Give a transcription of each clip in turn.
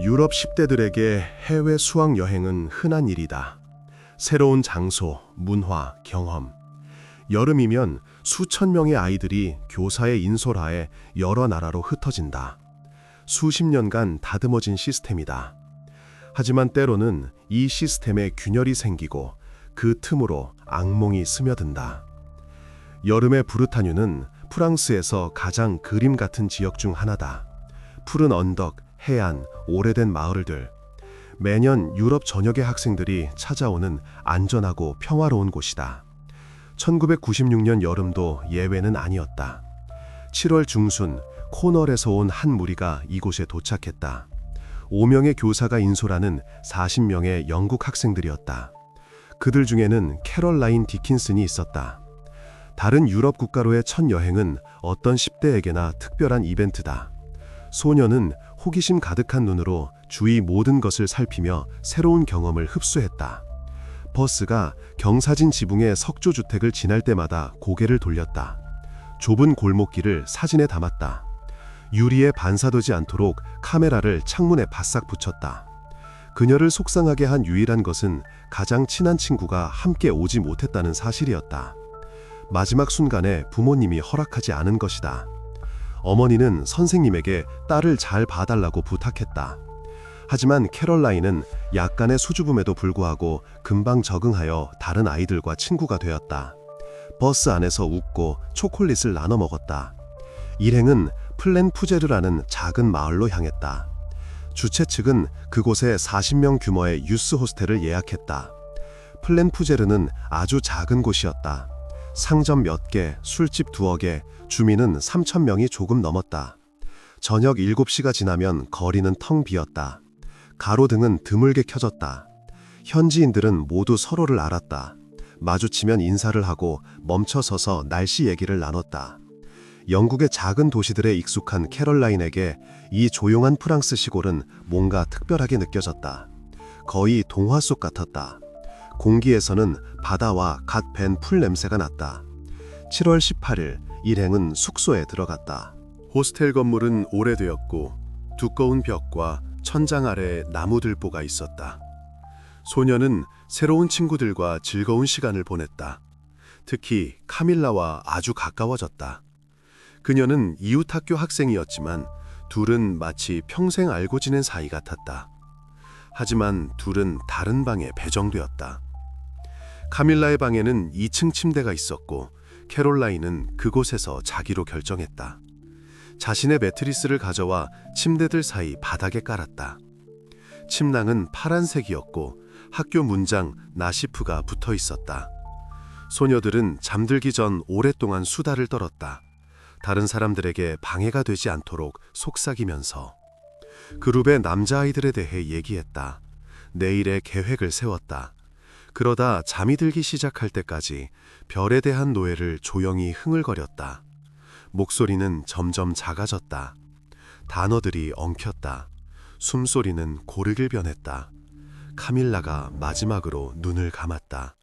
유럽 10대들에게 해외 수학 여행은 흔한 일이다. 새로운 장소, 문화, 경험. 여름이면 수천 명의 아이들이 교사의 인솔하에 여러 나라로 흩어진다. 수십 년간 다듬어진 시스템이다. 하지만 때로는 이 시스템에 균열이 생기고 그 틈으로 악몽이 스며든다. 여름의 브르타뉴는 프랑스에서 가장 그림 같은 지역 중 하나다. 푸른 언덕, 해안, 오래된 마을들. 매년 유럽 전역의 학생들이 찾아오는 안전하고 평화로운 곳이다. 1996년 여름도 예외는 아니었다. 7월 중순 코널에서 온 한 무리가 이곳에 도착했다. 5명의 교사가 인솔하는 40명의 영국 학생들이었다. 그들 중에는 캐럴라인 디킨슨이 있었다. 다른 유럽 국가로의 첫 여행은 어떤 10대에게나 특별한 이벤트다. 소녀는 호기심 가득한 눈으로 주위 모든 것을 살피며 새로운 경험을 흡수했다. 버스가 경사진 지붕의 석조주택을 지날 때마다 고개를 돌렸다. 좁은 골목길을 사진에 담았다. 유리에 반사되지 않도록 카메라를 창문에 바싹 붙였다. 그녀를 속상하게 한 유일한 것은 가장 친한 친구가 함께 오지 못했다는 사실이었다. 마지막 순간에 부모님이 허락하지 않은 것이다. 어머니는 선생님에게 딸을 잘 봐달라고 부탁했다. 하지만 캐럴라인은 약간의 수줍음에도 불구하고 금방 적응하여 다른 아이들과 친구가 되었다. 버스 안에서 웃고 초콜릿을 나눠 먹었다. 일행은 플렌푸제르라는 작은 마을로 향했다. 주최 측은 그곳에 40명 규모의 유스 호스텔을 예약했다. 플렌푸제르는 아주 작은 곳이었다. 상점 몇 개, 술집 2개, 주민은 3,000명이 조금 넘었다. 저녁 7시가 지나면 거리는 텅 비었다. 가로등은 드물게 켜졌다. 현지인들은 모두 서로를 알았다. 마주치면 인사를 하고 멈춰서서 날씨 얘기를 나눴다. 영국의 작은 도시들에 익숙한 캐럴라인에게 이 조용한 프랑스 시골은 뭔가 특별하게 느껴졌다. 거의 동화 속 같았다. 공기에서는 바다와 갓 밴 풀 냄새가 났다. 7월 18일 일행은 숙소에 들어갔다. 호스텔 건물은 오래되었고 두꺼운 벽과 천장 아래 나무들보가 있었다. 소녀는 새로운 친구들과 즐거운 시간을 보냈다. 특히 카밀라와 아주 가까워졌다. 그녀는 이웃학교 학생이었지만 둘은 마치 평생 알고 지낸 사이 같았다. 하지만 둘은 다른 방에 배정되었다. 카밀라의 방에는 2층 침대가 있었고 캐롤라인은 그곳에서 자기로 결정했다. 자신의 매트리스를 가져와 침대들 사이 바닥에 깔았다. 침낭은 파란색이었고 학교 문장 나시프가 붙어 있었다. 소녀들은 잠들기 전 오랫동안 수다를 떨었다. 다른 사람들에게 방해가 되지 않도록 속삭이면서. 그룹의 남자아이들에 대해 얘기했다. 내일의 계획을 세웠다. 그러다 잠이 들기 시작할 때까지 별에 대한 노예를 조용히 흥얼거렸다. 목소리는 점점 작아졌다. 단어들이 엉켰다. 숨소리는 고르길 변했다. 카밀라가 마지막으로 눈을 감았다.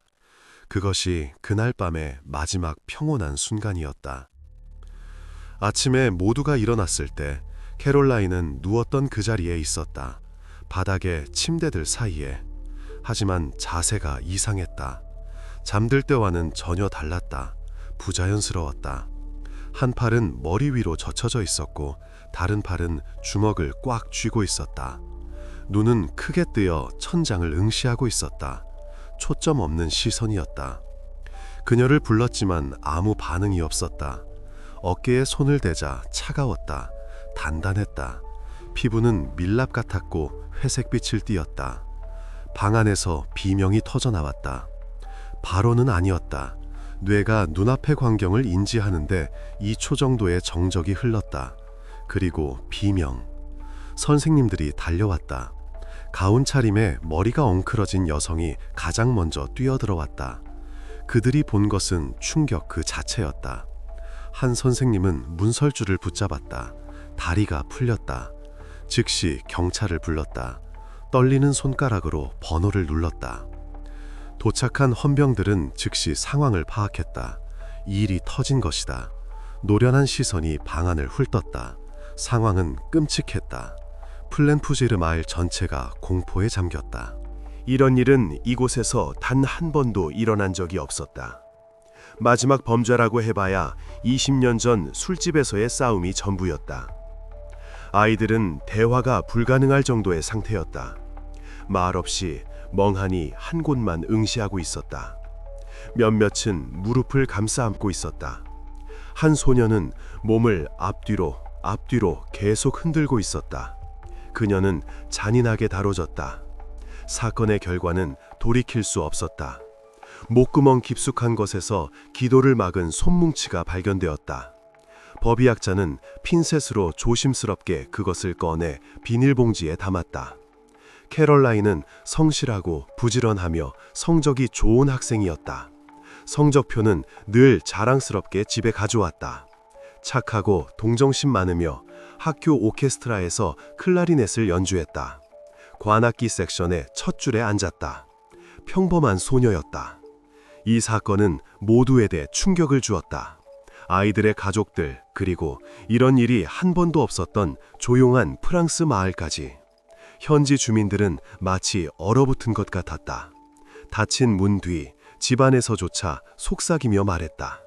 그것이 그날 밤의 마지막 평온한 순간이었다. 아침에 모두가 일어났을 때 캐롤라인은 누웠던 그 자리에 있었다. 바닥에 침대들 사이에. 하지만 자세가 이상했다. 잠들 때와는 전혀 달랐다. 부자연스러웠다. 한 팔은 머리 위로 젖혀져 있었고 다른 팔은 주먹을 꽉 쥐고 있었다. 눈은 크게 뜨여 천장을 응시하고 있었다. 초점 없는 시선이었다. 그녀를 불렀지만 아무 반응이 없었다. 어깨에 손을 대자 차가웠다. 단단했다. 피부는 밀랍 같았고 회색빛을 띠었다. 방 안에서 비명이 터져나왔다. 바로는 아니었다. 뇌가 눈앞의 광경을 인지하는데 2초 정도의 정적이 흘렀다. 그리고 비명. 선생님들이 달려왔다. 가운 차림에 머리가 엉클어진 여성이 가장 먼저 뛰어들어왔다. 그들이 본 것은 충격 그 자체였다. 한 선생님은 문설주를 붙잡았다. 다리가 풀렸다. 즉시 경찰을 불렀다. 떨리는 손가락으로 번호를 눌렀다. 도착한 헌병들은 즉시 상황을 파악했다. 일이 터진 것이다. 노련한 시선이 방안을 훑었다. 상황은 끔찍했다. 플랜푸지르 마을 전체가 공포에 잠겼다. 이런 일은 이곳에서 단 한 번도 일어난 적이 없었다. 마지막 범죄라고 해봐야 20년 전 술집에서의 싸움이 전부였다. 아이들은 대화가 불가능할 정도의 상태였다. 말없이 멍하니 한 곳만 응시하고 있었다. 몇몇은 무릎을 감싸 안고 있었다. 한 소녀는 몸을 앞뒤로 계속 흔들고 있었다. 그녀는 잔인하게 다뤄졌다. 사건의 결과는 돌이킬 수 없었다. 목구멍 깊숙한 것에서 기도를 막은 손뭉치가 발견되었다. 법의학자는 핀셋으로 조심스럽게 그것을 꺼내 비닐봉지에 담았다. 캐럴라인은 성실하고 부지런하며 성적이 좋은 학생이었다. 성적표는 늘 자랑스럽게 집에 가져왔다. 착하고 동정심 많으며 학교 오케스트라에서 클라리넷을 연주했다. 관악기 섹션의 첫 줄에 앉았다. 평범한 소녀였다. 이 사건은 모두에게 충격을 주었다. 아이들의 가족들, 그리고 이런 일이 한 번도 없었던 조용한 프랑스 마을까지. 현지 주민들은 마치 얼어붙은 것 같았다. 닫힌 문 뒤 집안에서조차 속삭이며 말했다.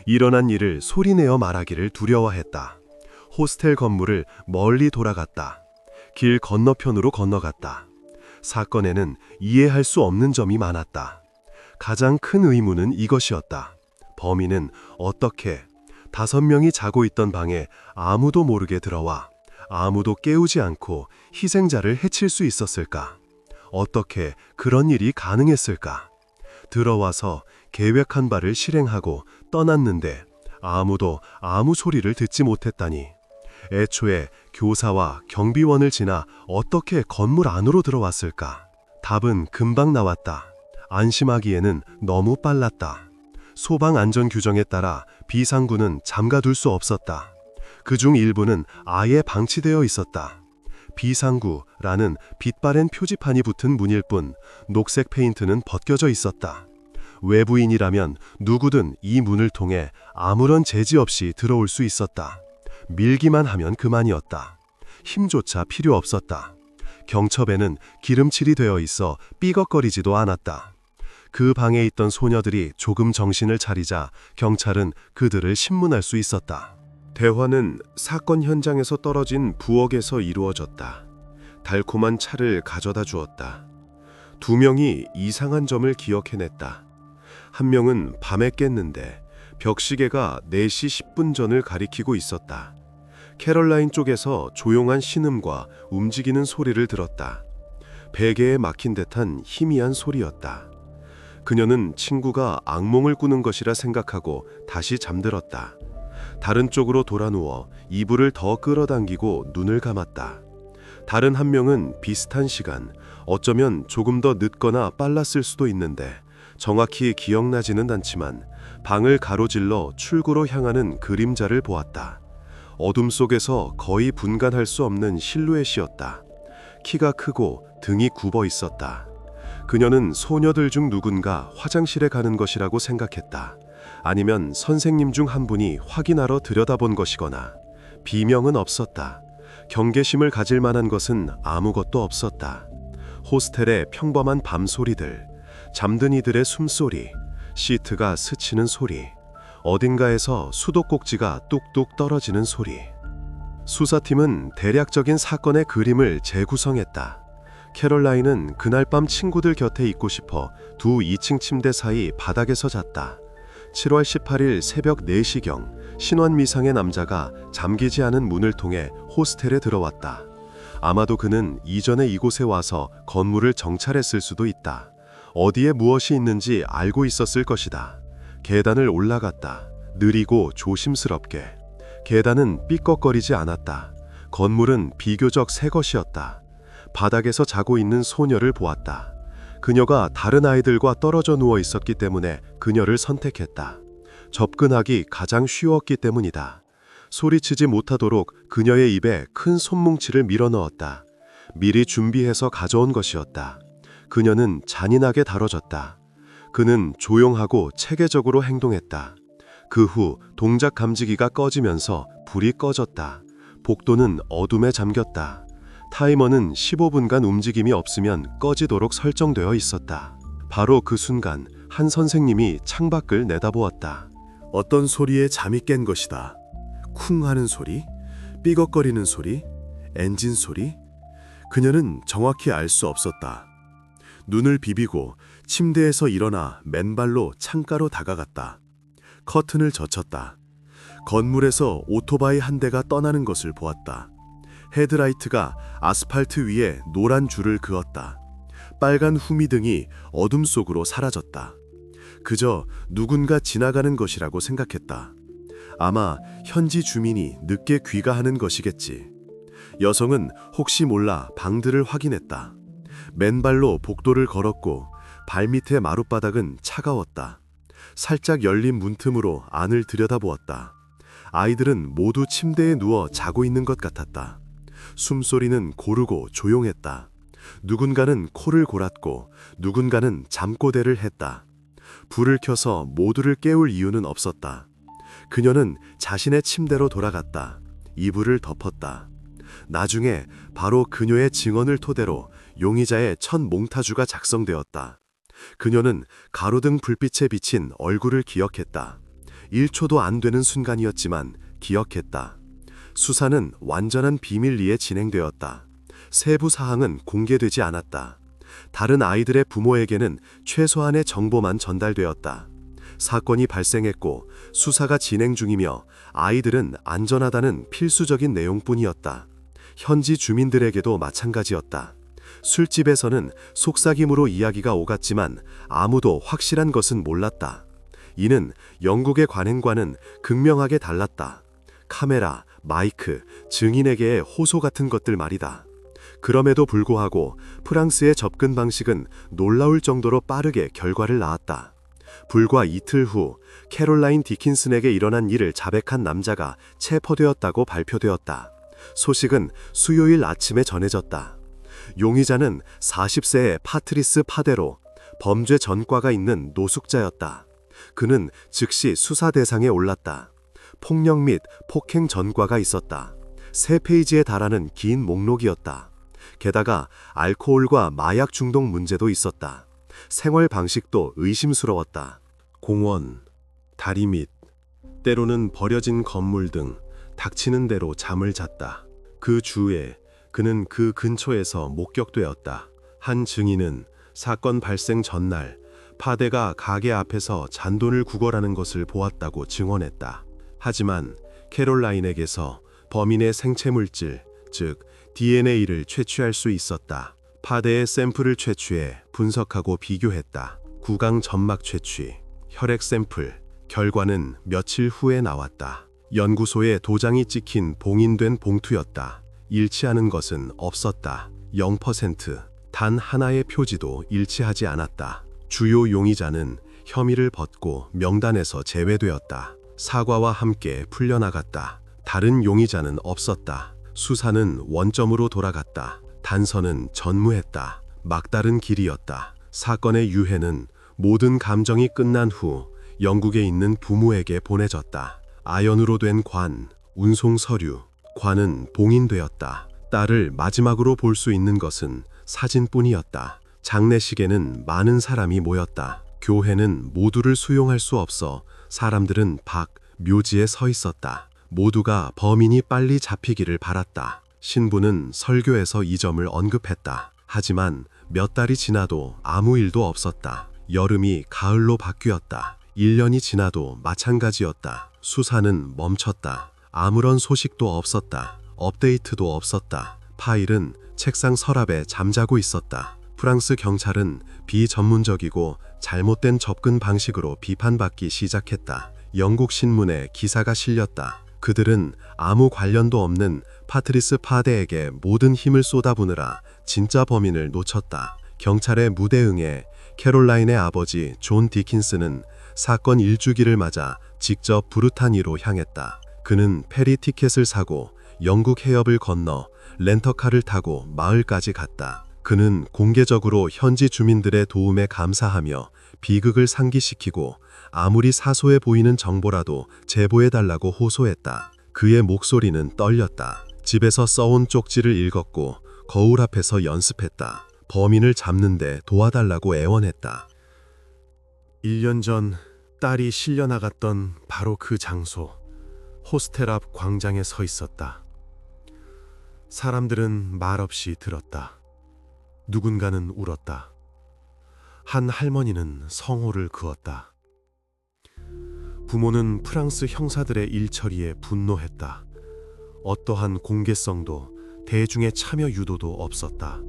일어난 일을 소리내어 말하기를 두려워했다. 호스텔 건물을 멀리 돌아갔다. 길 건너편으로 건너갔다. 사건에는 이해할 수 없는 점이 많았다. 가장 큰 의문은 이것이었다. 범인은 어떻게 5명이 자고 있던 방에 아무도 모르게 들어와 아무도 깨우지 않고 희생자를 해칠 수 있었을까? 어떻게 그런 일이 가능했을까? 들어와서 계획한 바를 실행하고 떠났는데 아무도 아무 소리를 듣지 못했다니. 애초에 교사와 경비원을 지나 어떻게 건물 안으로 들어왔을까? 답은 금방 나왔다. 안심하기에는 너무 빨랐다. 소방 안전 규정에 따라 비상구는 잠가둘 수 없었다. 그중 일부는 아예 방치되어 있었다. 비상구라는 빛바랜 표지판이 붙은 문일 뿐 녹색 페인트는 벗겨져 있었다. 외부인이라면 누구든 이 문을 통해 아무런 제지 없이 들어올 수 있었다. 밀기만 하면 그만이었다. 힘조차 필요 없었다. 경첩에는 기름칠이 되어 있어 삐걱거리지도 않았다. 그 방에 있던 소녀들이 조금 정신을 차리자 경찰은 그들을 신문할 수 있었다. 대화는 사건 현장에서 떨어진 부엌에서 이루어졌다. 달콤한 차를 가져다 주었다. 2명이 이상한 점을 기억해냈다. 한 명은 밤에 깼는데 벽시계가 4시 10분 전을 가리키고 있었다. 캐럴라인 쪽에서 조용한 신음과 움직이는 소리를 들었다. 베개에 막힌 듯한 희미한 소리였다. 그녀는 친구가 악몽을 꾸는 것이라 생각하고 다시 잠들었다. 다른 쪽으로 돌아 누워 이불을 더 끌어당기고 눈을 감았다. 다른 한 명은 비슷한 시간, 어쩌면 조금 더 늦거나 빨랐을 수도 있는데 정확히 기억나지는 않지만 방을 가로질러 출구로 향하는 그림자를 보았다. 어둠 속에서 거의 분간할 수 없는 실루엣이었다. 키가 크고 등이 굽어 있었다. 그녀는 소녀들 중 누군가 화장실에 가는 것이라고 생각했다. 아니면 선생님 중 한 분이 확인하러 들여다본 것이거나. 비명은 없었다. 경계심을 가질 만한 것은 아무것도 없었다. 호스텔의 평범한 밤소리들, 잠든 이들의 숨소리, 시트가 스치는 소리, 어딘가에서 수도꼭지가 뚝뚝 떨어지는 소리. 수사팀은 대략적인 사건의 그림을 재구성했다. 캐럴라인은 그날 밤 친구들 곁에 있고 싶어 2층 침대 사이 바닥에서 잤다. 7월 18일 새벽 4시경 신원미상의 남자가 잠기지 않은 문을 통해 호스텔에 들어왔다. 아마도 그는 이전에 이곳에 와서 건물을 정찰했을 수도 있다. 어디에 무엇이 있는지 알고 있었을 것이다. 계단을 올라갔다. 느리고 조심스럽게. 계단은 삐걱거리지 않았다. 건물은 비교적 새 것이었다. 바닥에서 자고 있는 소녀를 보았다. 그녀가 다른 아이들과 떨어져 누워 있었기 때문에 그녀를 선택했다. 접근하기 가장 쉬웠기 때문이다. 소리치지 못하도록 그녀의 입에 큰 손뭉치를 밀어넣었다. 미리 준비해서 가져온 것이었다. 그녀는 잔인하게 다뤄졌다. 그는 조용하고 체계적으로 행동했다. 그 후 동작 감지기가 꺼지면서 불이 꺼졌다. 복도는 어둠에 잠겼다. 타이머는 15분간 움직임이 없으면 꺼지도록 설정되어 있었다. 바로 그 순간 한 선생님이 창밖을 내다보았다. 어떤 소리에 잠이 깬 것이다. 쿵 하는 소리, 삐걱거리는 소리, 엔진 소리. 그녀는 정확히 알 수 없었다. 눈을 비비고 침대에서 일어나 맨발로 창가로 다가갔다. 커튼을 젖혔다. 건물에서 오토바이 한 대가 떠나는 것을 보았다. 헤드라이트가 아스팔트 위에 노란 줄을 그었다. 빨간 후미등이 어둠 속으로 사라졌다. 그저 누군가 지나가는 것이라고 생각했다. 아마 현지 주민이 늦게 귀가하는 것이겠지. 여성은 혹시 몰라 방들을 확인했다. 맨발로 복도를 걸었고 발밑의 마룻바닥은 차가웠다. 살짝 열린 문틈으로 안을 들여다보았다. 아이들은 모두 침대에 누워 자고 있는 것 같았다. 숨소리는 고르고 조용했다. 누군가는 코를 골았고 누군가는 잠꼬대를 했다. 불을 켜서 모두를 깨울 이유는 없었다. 그녀는 자신의 침대로 돌아갔다. 이불을 덮었다. 나중에 바로 그녀의 증언을 토대로 용의자의 첫 몽타주가 작성되었다. 그녀는 가로등 불빛에 비친 얼굴을 기억했다. 1초도 안 되는 순간이었지만 기억했다. 수사는 완전한 비밀리에 진행되었다. 세부 사항은 공개되지 않았다. 다른 아이들의 부모에게는 최소한의 정보만 전달되었다. 사건이 발생했고 수사가 진행 중이며 아이들은 안전하다는 필수적인 내용뿐이었다. 현지 주민들에게도 마찬가지였다. 술집에서는 속삭임으로 이야기가 오갔지만 아무도 확실한 것은 몰랐다. 이는 영국의 관행과는 극명하게 달랐다. 카메라, 마이크, 증인에게의 호소 같은 것들 말이다. 그럼에도 불구하고 프랑스의 접근 방식은 놀라울 정도로 빠르게 결과를 낳았다. 불과 이틀 후 캐롤라인 디킨슨에게 일어난 일을 자백한 남자가 체포되었다고 발표되었다. 소식은 수요일 아침에 전해졌다. 용의자는 40세의 파트리스 파데로, 범죄 전과가 있는 노숙자였다. 그는 즉시 수사 대상에 올랐다. 폭력 및 폭행 전과가 있었다. 3페이지에 달하는 긴 목록이었다. 게다가 알코올과 마약 중독 문제도 있었다. 생활 방식도 의심스러웠다. 공원, 다리 밑, 때로는 버려진 건물 등 닥치는 대로 잠을 잤다. 그 주에 그는 그 근처에서 목격되었다. 한 증인은 사건 발생 전날 파데가 가게 앞에서 잔돈을 구걸하는 것을 보았다고 증언했다. 하지만 캐롤라인에게서 범인의 생체 물질, 즉 DNA를 채취할 수 있었다. 파데의 샘플을 채취해 분석하고 비교했다. 구강 점막 채취, 혈액 샘플, 결과는 며칠 후에 나왔다. 연구소에 도장이 찍힌 봉인된 봉투였다. 일치하는 것은 없었다. 0%, 단 하나의 표지도 일치하지 않았다. 주요 용의자는 혐의를 벗고 명단에서 제외되었다. 사과와 함께 풀려나갔다. 다른 용의자는 없었다. 수사는 원점으로 돌아갔다. 단서는 전무했다. 막다른 길이었다. 사건의 유해는 모든 감정이 끝난 후 영국에 있는 부모에게 보내졌다. 아연으로 된 관, 운송 서류, 관은 봉인되었다. 딸을 마지막으로 볼 수 있는 것은 사진뿐이었다. 장례식에는 많은 사람이 모였다. 교회는 모두를 수용할 수 없어 사람들은 묘지에 서 있었다. 모두가 범인이 빨리 잡히기를 바랐다. 신부는 설교에서 이 점을 언급했다. 하지만 몇 달이 지나도 아무 일도 없었다. 여름이 가을로 바뀌었다. 1년이 지나도 마찬가지였다. 수사는 멈췄다. 아무런 소식도 없었다. 업데이트도 없었다. 파일은 책상 서랍에 잠자고 있었다. 프랑스 경찰은 비전문적이고 잘못된 접근 방식으로 비판받기 시작했다. 영국 신문에 기사가 실렸다. 그들은 아무 관련도 없는 파트리스 파데에게 모든 힘을 쏟아부느라 진짜 범인을 놓쳤다. 경찰의 무대응에 캐롤라인의 아버지 존 디킨스는 사건 1주기를 맞아 직접 브루타니로 향했다. 그는 페리 티켓을 사고 영국 해협을 건너 렌터카를 타고 마을까지 갔다. 그는 공개적으로 현지 주민들의 도움에 감사하며 비극을 상기시키고 아무리 사소해 보이는 정보라도 제보해달라고 호소했다. 그의 목소리는 떨렸다. 집에서 써온 쪽지를 읽었고 거울 앞에서 연습했다. 범인을 잡는데 도와달라고 애원했다. 1년 전 딸이 실려나갔던 바로 그 장소, 호스텔 앞 광장에 서 있었다. 사람들은 말없이 들었다. 누군가는 울었다. 한 할머니는 성호를 그었다. 부모는 프랑스 형사들의 일처리에 분노했다. 어떠한 공개성도 대중의 참여 유도도 없었다.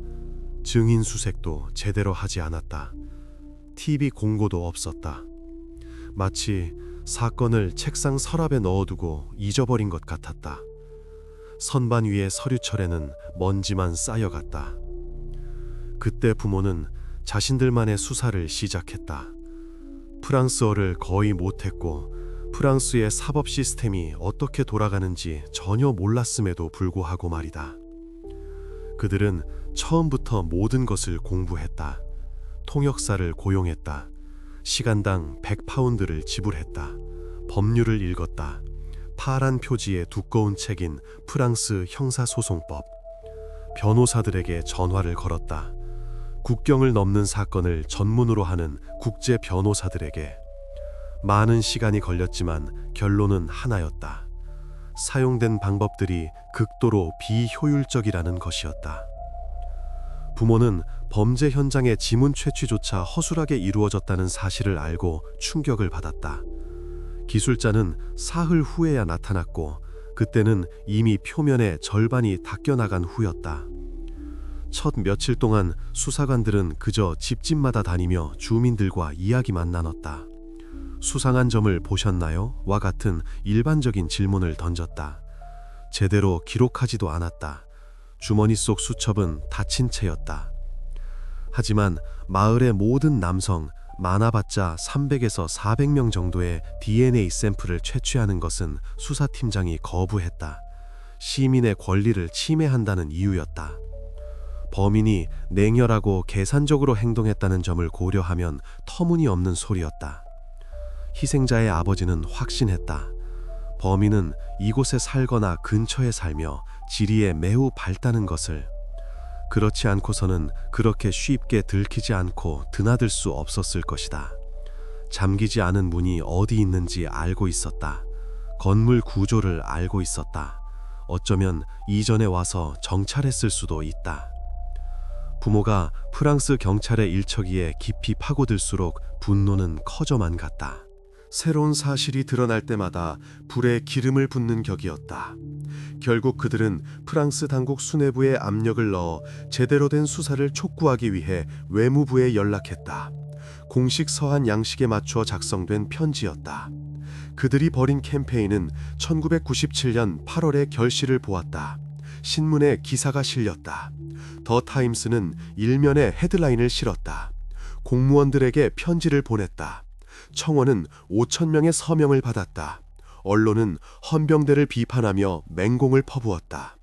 증인 수색도 제대로 하지 않았다. TV 공고도 없었다. 마치 사건을 책상 서랍에 넣어두고 잊어버린 것 같았다. 선반 위의 서류철에는 먼지만 쌓여갔다. 그때 부모는 자신들만의 수사를 시작했다. 프랑스어를 거의 못했고 프랑스의 사법 시스템이 어떻게 돌아가는지 전혀 몰랐음에도 불구하고 말이다. 그들은 처음부터 모든 것을 공부했다. 통역사를 고용했다. 시간당 100파운드를 지불했다. 법률을 읽었다. 파란 표지의 두꺼운 책인 프랑스 형사소송법. 변호사들에게 전화를 걸었다. 국경을 넘는 사건을 전문으로 하는 국제 변호사들에게. 많은 시간이 걸렸지만 결론은 하나였다. 사용된 방법들이 극도로 비효율적이라는 것이었다. 부모는 범죄 현장의 지문 채취조차 허술하게 이루어졌다는 사실을 알고 충격을 받았다. 기술자는 사흘 후에야 나타났고 그때는 이미 표면의 절반이 닦여나간 후였다. 첫 며칠 동안 수사관들은 그저 집집마다 다니며 주민들과 이야기만 나눴다. 수상한 점을 보셨나요? 와 같은 일반적인 질문을 던졌다. 제대로 기록하지도 않았다. 주머니 속 수첩은 닫힌 채였다. 하지만 마을의 모든 남성, 많아봤자 300에서 400명 정도의 DNA 샘플을 채취하는 것은 수사팀장이 거부했다. 시민의 권리를 침해한다는 이유였다. 범인이 냉혈하고 계산적으로 행동했다는 점을 고려하면 터무니없는 소리였다. 희생자의 아버지는 확신했다. 범인은 이곳에 살거나 근처에 살며 지리에 매우 밝다는 것을. 그렇지 않고서는 그렇게 쉽게 들키지 않고 드나들 수 없었을 것이다. 잠기지 않은 문이 어디 있는지 알고 있었다. 건물 구조를 알고 있었다. 어쩌면 이전에 와서 정찰했을 수도 있다. 부모가 프랑스 경찰의 일처기에 깊이 파고들수록 분노는 커져만 갔다. 새로운 사실이 드러날 때마다 불에 기름을 붓는 격이었다. 결국 그들은 프랑스 당국 수뇌부에 압력을 넣어 제대로 된 수사를 촉구하기 위해 외무부에 연락했다. 공식 서한 양식에 맞춰 작성된 편지였다. 그들이 벌인 캠페인은 1997년 8월에 결실을 보았다. 신문에 기사가 실렸다. 더 타임스는 일면에 헤드라인을 실었다. 공무원들에게 편지를 보냈다. 청원은 5,000명의 서명을 받았다. 언론은 헌병대를 비판하며 맹공을 퍼부었다.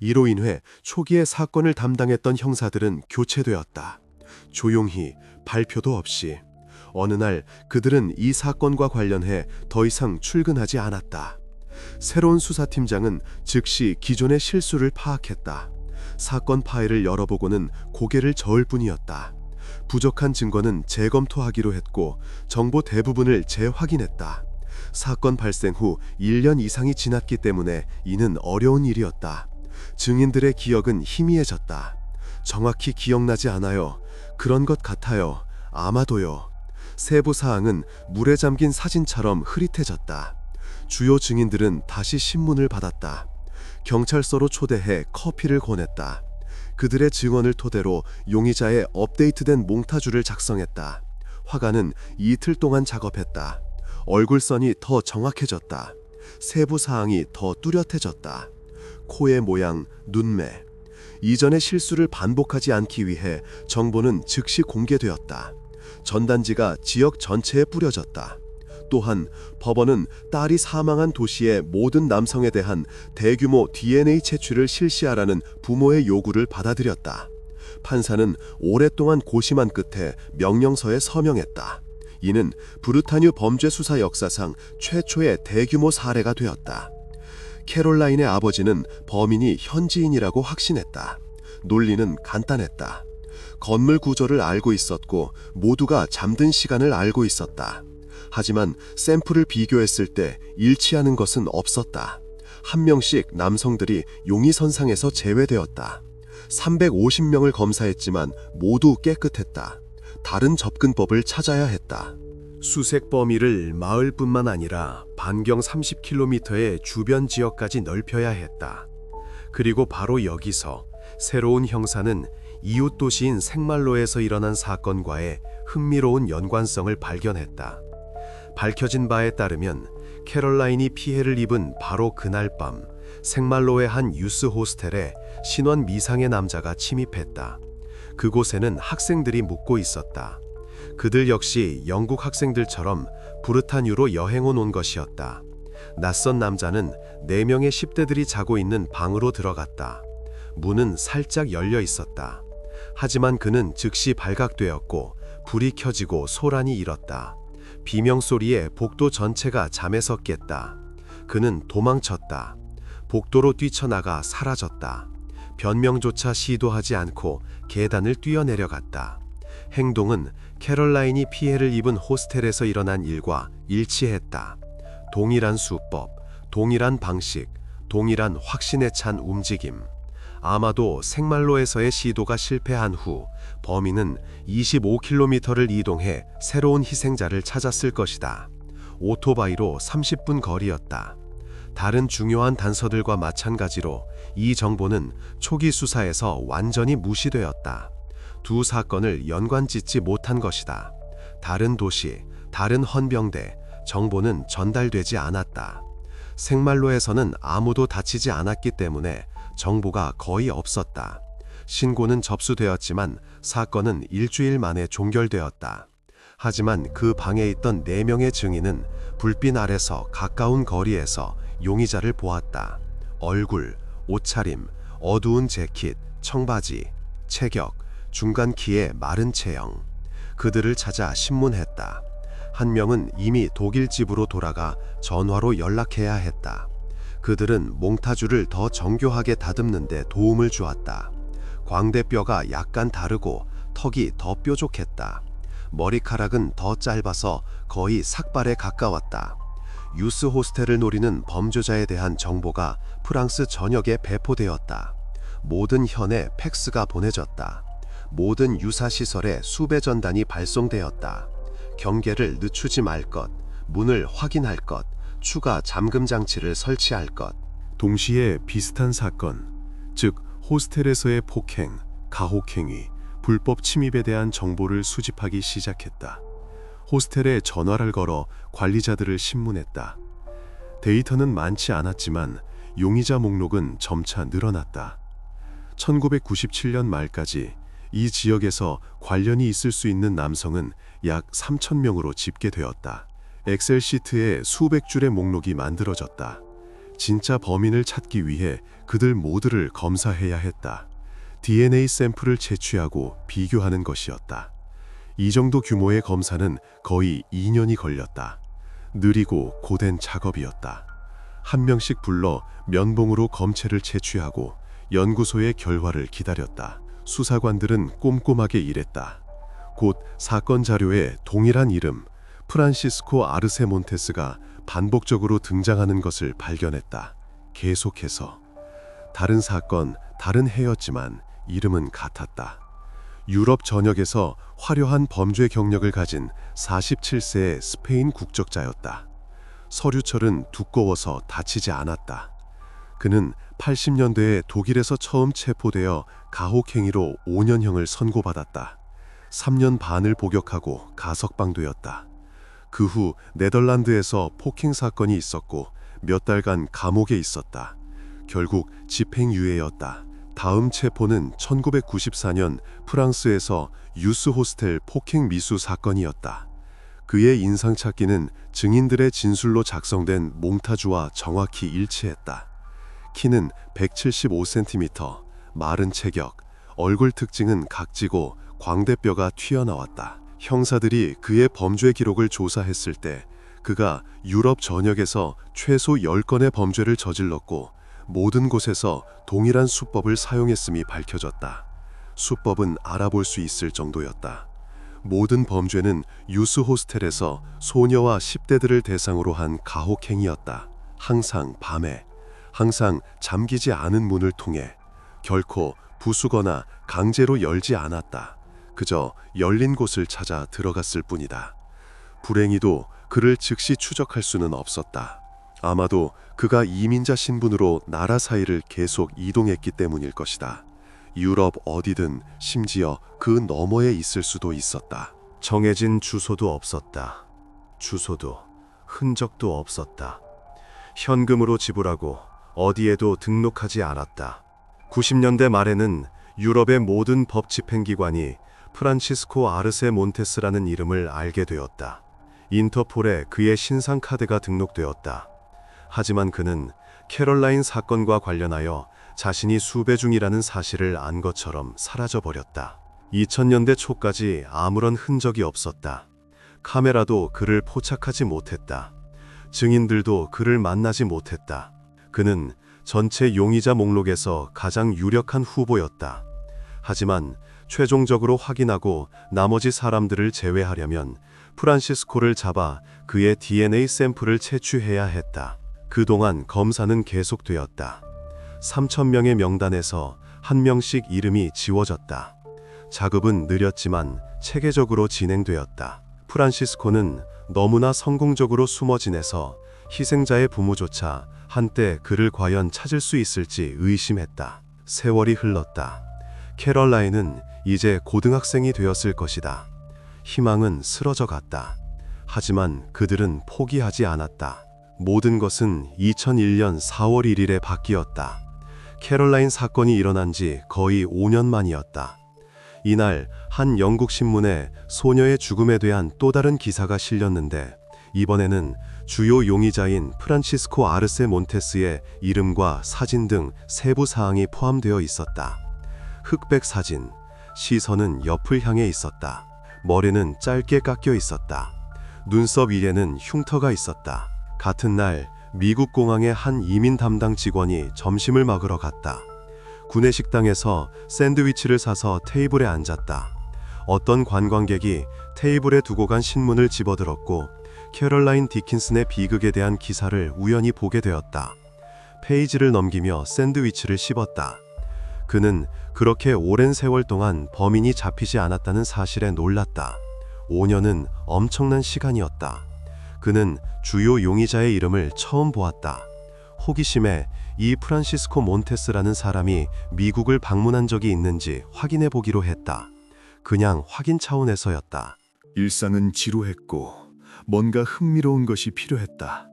이로 인해 초기에 사건을 담당했던 형사들은 교체되었다. 조용히, 발표도 없이. 어느 날 그들은 이 사건과 관련해 더 이상 출근하지 않았다. 새로운 수사팀장은 즉시 기존의 실수를 파악했다. 사건 파일을 열어보고는 고개를 저을 뿐이었다. 부족한 증거는 재검토하기로 했고 정보 대부분을 재확인했다. 사건 발생 후 1년 이상이 지났기 때문에 이는 어려운 일이었다. 증인들의 기억은 희미해졌다. 정확히 기억나지 않아요. 그런 것 같아요. 아마도요. 세부 사항은 물에 잠긴 사진처럼 흐릿해졌다. 주요 증인들은 다시 신문을 받았다. 경찰서로 초대해 커피를 권했다. 그들의 증언을 토대로 용의자의 업데이트된 몽타주를 작성했다. 화가는 이틀 동안 작업했다. 얼굴선이 더 정확해졌다. 세부 사항이 더 뚜렷해졌다. 코의 모양, 눈매. 이전의 실수를 반복하지 않기 위해 정보는 즉시 공개되었다. 전단지가 지역 전체에 뿌려졌다. 또한 법원은 딸이 사망한 도시의 모든 남성에 대한 대규모 DNA 채취를 실시하라는 부모의 요구를 받아들였다. 판사는 오랫동안 고심한 끝에 명령서에 서명했다. 이는 브르타뉴 범죄 수사 역사상 최초의 대규모 사례가 되었다. 캐롤라인의 아버지는 범인이 현지인이라고 확신했다. 논리는 간단했다. 건물 구조를 알고 있었고 모두가 잠든 시간을 알고 있었다. 하지만 샘플을 비교했을 때 일치하는 것은 없었다. 한 명씩 남성들이 용의선상에서 제외되었다. 350명을 검사했지만 모두 깨끗했다. 다른 접근법을 찾아야 했다. 수색 범위를 마을뿐만 아니라 반경 30km의 주변 지역까지 넓혀야 했다. 그리고 바로 여기서 새로운 형사는 이웃 도시인 색말로에서 일어난 사건과의 흥미로운 연관성을 발견했다. 밝혀진 바에 따르면 캐럴라인이 피해를 입은 바로 그날 밤 색말로의 한 유스 호스텔에 신원 미상의 남자가 침입했다. 그곳에는 학생들이 묵고 있었다. 그들 역시 영국 학생들처럼 부르타뉴로 여행온 온 것이었다. 낯선 남자는 4명의 10대들이 자고 있는 방으로 들어갔다. 문은 살짝 열려 있었다. 하지만 그는 즉시 발각되었고 불이 켜지고 소란이 일었다. 비명소리에 복도 전체가 잠에서 깼다. 그는 도망쳤다. 복도로 뛰쳐나가 사라졌다. 변명조차 시도하지 않고 계단을 뛰어내려갔다. 행동은 캐럴라인이 피해를 입은 호스텔에서 일어난 일과 일치했다. 동일한 수법, 동일한 방식, 동일한 확신에 찬 움직임. 아마도 색말로에서의 시도가 실패한 후 범인은 25km를 이동해 새로운 희생자를 찾았을 것이다. 오토바이로 30분 거리였다. 다른 중요한 단서들과 마찬가지로 이 정보는 초기 수사에서 완전히 무시되었다. 두 사건을 연관짓지 못한 것이다. 다른 도시, 다른 헌병대, 정보는 전달되지 않았다. 색말로에서는 아무도 다치지 않았기 때문에 정보가 거의 없었다. 신고는 접수되었지만 사건은 일주일 만에 종결되었다. 하지만 그 방에 있던 4명의 증인은 불빛 아래서 가까운 거리에서 용의자를 보았다. 얼굴, 옷차림, 어두운 재킷, 청바지, 체격, 중간 키의 마른 체형. 그들을 찾아 신문했다. 한 명은 이미 독일 집으로 돌아가 전화로 연락해야 했다. 그들은 몽타주를 더 정교하게 다듬는 데 도움을 주었다. 광대뼈가 약간 다르고 턱이 더 뾰족했다. 머리카락은 더 짧아서 거의 삭발에 가까웠다. 유스 호스텔을 노리는 범죄자에 대한 정보가 프랑스 전역에 배포되었다. 모든 현에 팩스가 보내졌다. 모든 유사시설에 수배 전단이 발송되었다. 경계를 늦추지 말 것, 문을 확인할 것, 추가 잠금 장치를 설치할 것. 동시에 비슷한 사건, 즉 호스텔에서의 폭행, 가혹행위, 불법 침입에 대한 정보를 수집하기 시작했다. 호스텔에 전화를 걸어 관리자들을 신문했다. 데이터는 많지 않았지만 용의자 목록은 점차 늘어났다. 1997년 말까지 이 지역에서 관련이 있을 수 있는 남성은 약 3,000명으로 집계되었다. 엑셀 시트에 수백 줄의 목록이 만들어졌다. 진짜 범인을 찾기 위해 그들 모두를 검사해야 했다. DNA 샘플을 채취하고 비교하는 것이었다. 이 정도 규모의 검사는 거의 2년이 걸렸다. 느리고 고된 작업이었다. 한 명씩 불러 면봉으로 검체를 채취하고 연구소의 결과를 기다렸다. 수사관들은 꼼꼼하게 일했다. 곧 사건 자료에 동일한 이름, 프란시스코 아르세 몬테스가 반복적으로 등장하는 것을 발견했다. 계속해서. 다른 사건, 다른 해였지만 이름은 같았다. 유럽 전역에서 화려한 범죄 경력을 가진 47세의 스페인 국적자였다. 서류철은 두꺼워서 다치지 않았다. 그는 80년대에 독일에서 처음 체포되어 가혹행위로 5년형을 선고받았다. 3년 반을 복역하고 가석방되었다. 그 후 네덜란드에서 폭행 사건이 있었고 몇 달간 감옥에 있었다. 결국 집행유예였다. 다음 체포는 1994년 프랑스에서 유스 호스텔 폭행 미수 사건이었다. 그의 인상착기는 증인들의 진술로 작성된 몽타주와 정확히 일치했다. 키는 175cm, 마른 체격, 얼굴 특징은 각지고 광대뼈가 튀어나왔다. 형사들이 그의 범죄 기록을 조사했을 때 그가 유럽 전역에서 최소 10건의 범죄를 저질렀고 모든 곳에서 동일한 수법을 사용했음이 밝혀졌다. 수법은 알아볼 수 있을 정도였다. 모든 범죄는 유스 호스텔에서 소녀와 10대들을 대상으로 한 가혹행위였다. 항상 밤에, 항상 잠기지 않은 문을 통해, 결코 부수거나 강제로 열지 않았다. 그저 열린 곳을 찾아 들어갔을 뿐이다. 불행히도 그를 즉시 추적할 수는 없었다. 아마도 그가 이민자 신분으로 나라 사이를 계속 이동했기 때문일 것이다. 유럽 어디든 심지어 그 너머에 있을 수도 있었다. 정해진 주소도 없었다. 주소도 흔적도 없었다. 현금으로 지불하고 어디에도 등록하지 않았다. 90년대 말에는 유럽의 모든 법 집행기관이 프란치스코 아르세 몬테스라는 이름을 알게 되었다. 인터폴에 그의 신상 카드가 등록되었다. 하지만 그는 캐럴라인 사건과 관련하여 자신이 수배 중이라는 사실을 안 것처럼 사라져버렸다. 2000년대 초까지 아무런 흔적이 없었다. 카메라도 그를 포착하지 못했다. 증인들도 그를 만나지 못했다. 그는 전체 용의자 목록에서 가장 유력한 후보였다. 하지만 최종적으로 확인하고 나머지 사람들을 제외하려면 프란시스코를 잡아 그의 DNA 샘플을 채취해야 했다. 그동안 검사는 계속되었다. 3,000명의 명단에서 한 명씩 이름이 지워졌다. 작업은 느렸지만 체계적으로 진행되었다. 프란시스코는 너무나 성공적으로 숨어 지내서 희생자의 부모조차 한때 그를 과연 찾을 수 있을지 의심했다. 세월이 흘렀다. 캐럴라인은 이제 고등학생이 되었을 것이다. 희망은 쓰러져 갔다. 하지만 그들은 포기하지 않았다. 모든 것은 2001년 4월 1일에 바뀌었다. 캐럴라인 사건이 일어난 지 거의 5년 만이었다. 이날 한 영국 신문에 소녀의 죽음에 대한 또 다른 기사가 실렸는데 이번에는 주요 용의자인 프란치스코 아르세 몬테스의 이름과 사진 등 세부 사항이 포함되어 있었다. 흑백 사진, 시선은 옆을 향해 있었다. 머리는 짧게 깎여 있었다. 눈썹 위에는 흉터가 있었다. 같은 날 미국 공항의 한 이민 담당 직원이 점심을 먹으러 갔다. 구내식당에서 샌드위치를 사서 테이블에 앉았다. 어떤 관광객이 테이블에 두고 간 신문을 집어들었고 캐럴라인 디킨슨의 비극에 대한 기사를 우연히 보게 되었다. 페이지를 넘기며 샌드위치를 씹었다. 그는 그렇게 오랜 세월 동안 범인이 잡히지 않았다는 사실에 놀랐다. 5년은 엄청난 시간이었다. 그는 주요 용의자의 이름을 처음 보았다. 호기심에 이 프란시스코 몬테스라는 사람이 미국을 방문한 적이 있는지 확인해 보기로 했다. 그냥 확인 차원에서였다. 일상은 지루했고 뭔가 흥미로운 것이 필요했다.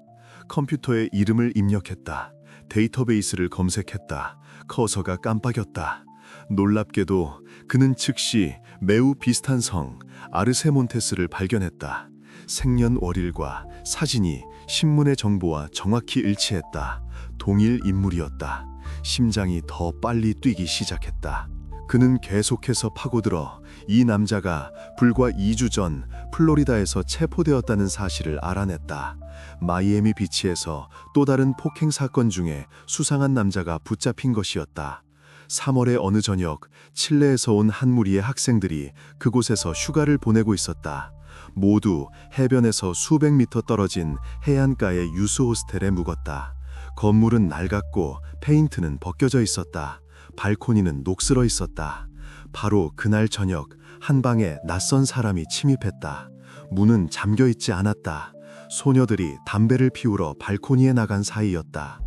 컴퓨터에 이름을 입력했다. 데이터베이스를 검색했다. 커서가 깜빡였다. 놀랍게도 그는 즉시 매우 비슷한 성 아르세몬테스를 발견했다. 생년월일과 사진이 신문의 정보와 정확히 일치했다. 동일 인물이었다. 심장이 더 빨리 뛰기 시작했다. 그는 계속해서 파고들어 이 남자가 불과 2주 전 플로리다에서 체포되었다는 사실을 알아냈다. 마이애미 비치에서 또 다른 폭행 사건 중에 수상한 남자가 붙잡힌 것이었다. 3월의 어느 저녁 칠레에서 온 한 무리의 학생들이 그곳에서 휴가를 보내고 있었다. 모두 해변에서 수백 미터 떨어진 해안가의 유스 호스텔에 묵었다. 건물은 낡았고 페인트는 벗겨져 있었다. 발코니는 녹슬어 있었다. 바로 그날 저녁 한 방에 낯선 사람이 침입했다. 문은 잠겨 있지 않았다. 소녀들이 담배를 피우러 발코니에 나간 사이였다.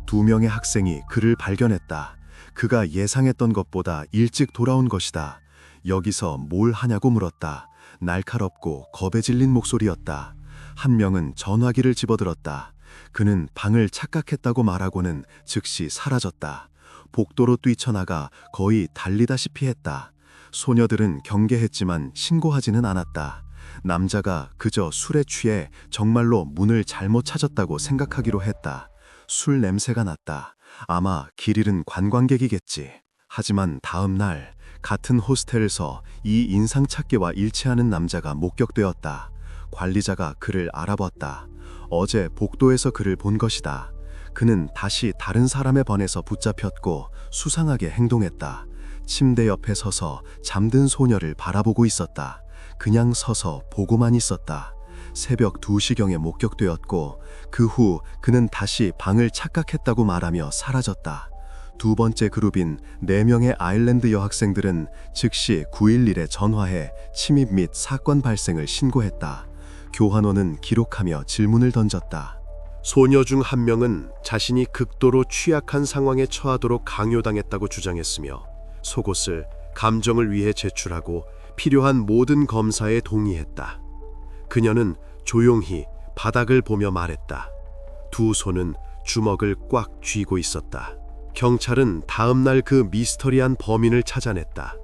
2명의 학생이 그를 발견했다. 그가 예상했던 것보다 일찍 돌아온 것이다. 여기서 뭘 하냐고 물었다. 날카롭고 겁에 질린 목소리였다. 한 명은 전화기를 집어들었다. 그는 방을 착각했다고 말하고는 즉시 사라졌다. 복도로 뛰쳐나가 거의 달리다시피 했다. 소녀들은 경계했지만 신고하지는 않았다. 남자가 그저 술에 취해 정말로 문을 잘못 찾았다고 생각하기로 했다. 술 냄새가 났다. 아마 길 잃은 관광객이겠지. 하지만 다음 날 같은 호스텔에서 이 인상착계와 일치하는 남자가 목격되었다. 관리자가 그를 알아봤다. 어제 복도에서 그를 본 것이다. 그는 다시 다른 사람의 번에서 붙잡혔고 수상하게 행동했다. 침대 옆에 서서 잠든 소녀를 바라보고 있었다. 그냥 서서 보고만 있었다. 새벽 2시경에 목격되었고 그 후 그는 다시 방을 착각했다고 말하며 사라졌다. 두 번째 그룹인 4명의 아일랜드 여학생들은 즉시 911에 전화해 침입 및 사건 발생을 신고했다. 교환원은 기록하며 질문을 던졌다. 소녀 중 한 명은 자신이 극도로 취약한 상황에 처하도록 강요당했다고 주장했으며 속옷을 감정을 위해 제출하고 필요한 모든 검사에 동의했다. 그녀는 조용히 바닥을 보며 말했다. 두 손은 주먹을 꽉 쥐고 있었다. 경찰은 다음 날 그 미스터리한 범인을 찾아냈다.